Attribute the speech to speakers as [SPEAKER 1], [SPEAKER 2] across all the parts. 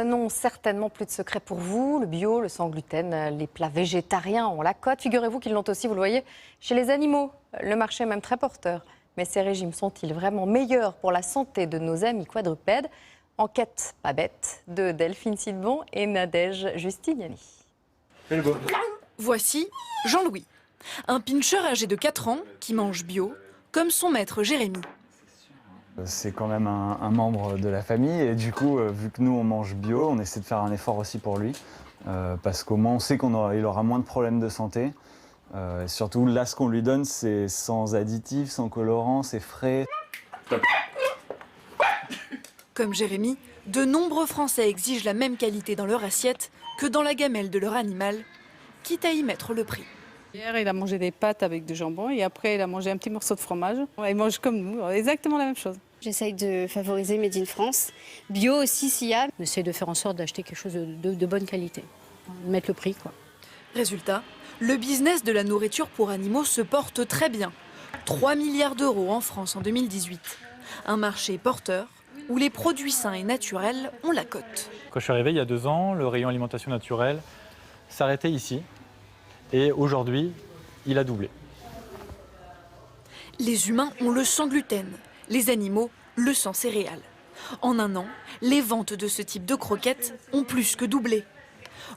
[SPEAKER 1] Non, certainement plus de secret pour vous. Le bio, le sans gluten, les plats végétariens ont la cote. Figurez-vous qu'ils l'ont aussi, vous le voyez, chez les animaux. Le marché est même très porteur. Mais ces régimes sont-ils vraiment meilleurs pour la santé de nos amis quadrupèdes? Enquête pas bête de Delphine Sidbon et Nadège Justiniani.
[SPEAKER 2] Voici Jean-Louis, un pincher âgé de 4 ans qui mange bio, comme son maître Jérémy.
[SPEAKER 3] C'est quand même un membre de la famille et du coup, vu que nous on mange bio, on essaie de faire un effort aussi pour lui parce qu'au moins on sait qu'il aura moins de problèmes de santé. Et surtout là, ce qu'on lui donne, c'est sans additifs, sans colorants, c'est frais.
[SPEAKER 2] Comme Jérémy, de nombreux Français exigent la même qualité dans leur assiette que dans la gamelle de leur animal, quitte à y mettre le prix.
[SPEAKER 4] Hier, il a mangé des pâtes avec du jambon et après, il a mangé un petit morceau de fromage. Il mange comme nous, exactement la même chose.
[SPEAKER 5] J'essaye de favoriser Made in France. Bio aussi, s'il y a.
[SPEAKER 6] J'essaie de faire en sorte d'acheter quelque chose de bonne qualité, de mettre le prix, quoi.
[SPEAKER 2] Résultat, le business de la nourriture pour animaux se porte très bien. 3 milliards d'euros en France en 2018. Un marché porteur où les produits sains et naturels ont la cote.
[SPEAKER 7] Quand je suis arrivé il y a 2 ans, le rayon alimentation naturelle s'arrêtait ici. Et aujourd'hui, il a doublé.
[SPEAKER 2] Les humains ont le sans gluten, les animaux le sans céréales. En un an, les ventes de ce type de croquettes ont plus que doublé.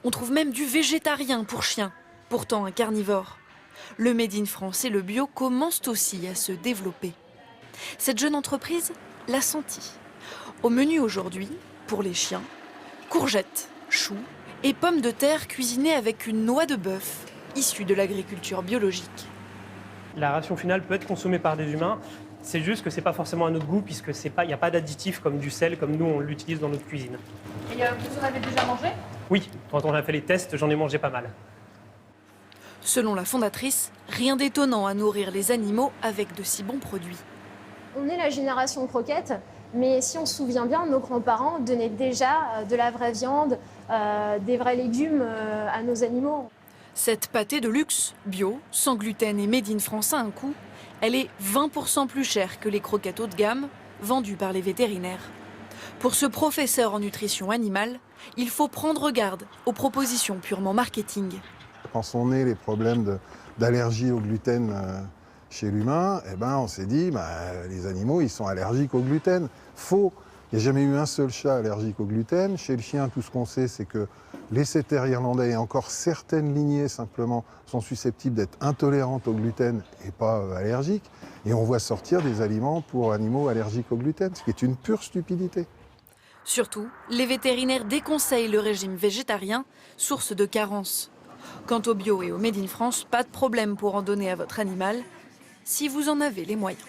[SPEAKER 2] On trouve même du végétarien pour chiens, pourtant un carnivore. Le Made in France et le bio commencent aussi à se développer. Cette jeune entreprise l'a senti. Au menu aujourd'hui, pour les chiens, courgettes, choux et pommes de terre cuisinées avec une noix de bœuf issue de l'agriculture biologique.
[SPEAKER 8] La ration finale peut être consommée par des humains, c'est juste que ce n'est pas forcément à notre goût puisque il n'y a pas d'additifs comme du sel, comme nous on l'utilise dans notre cuisine.
[SPEAKER 9] Et vous en avez déjà mangé?
[SPEAKER 8] Oui, quand on a fait les tests, j'en ai mangé pas mal.
[SPEAKER 2] Selon la fondatrice, rien d'étonnant à nourrir les animaux avec de si bons produits.
[SPEAKER 10] On est la génération croquette, mais si on se souvient bien, nos grands-parents donnaient déjà de la vraie viande, des vrais légumes à nos animaux.
[SPEAKER 2] Cette pâtée de luxe, bio, sans gluten et made in France a un coût. Elle est 20% plus chère que les croquettes haut de gamme vendues par les vétérinaires. Pour ce professeur en nutrition animale, il faut prendre garde aux propositions purement marketing.
[SPEAKER 11] Quand sont nés les problèmes d'allergie au gluten chez l'humain, on s'est dit les animaux ils sont allergiques au gluten. Faux. Il n'y a jamais eu un seul chat allergique au gluten. Chez le chien, tout ce qu'on sait, c'est que les setters irlandais et encore certaines lignées simplement sont susceptibles d'être intolérantes au gluten et pas allergiques. Et on voit sortir des aliments pour animaux allergiques au gluten, ce qui est une pure stupidité.
[SPEAKER 2] Surtout, les vétérinaires déconseillent le régime végétarien, source de carences. Quant au bio et au Made in France, pas de problème pour en donner à votre animal, si vous en avez les moyens.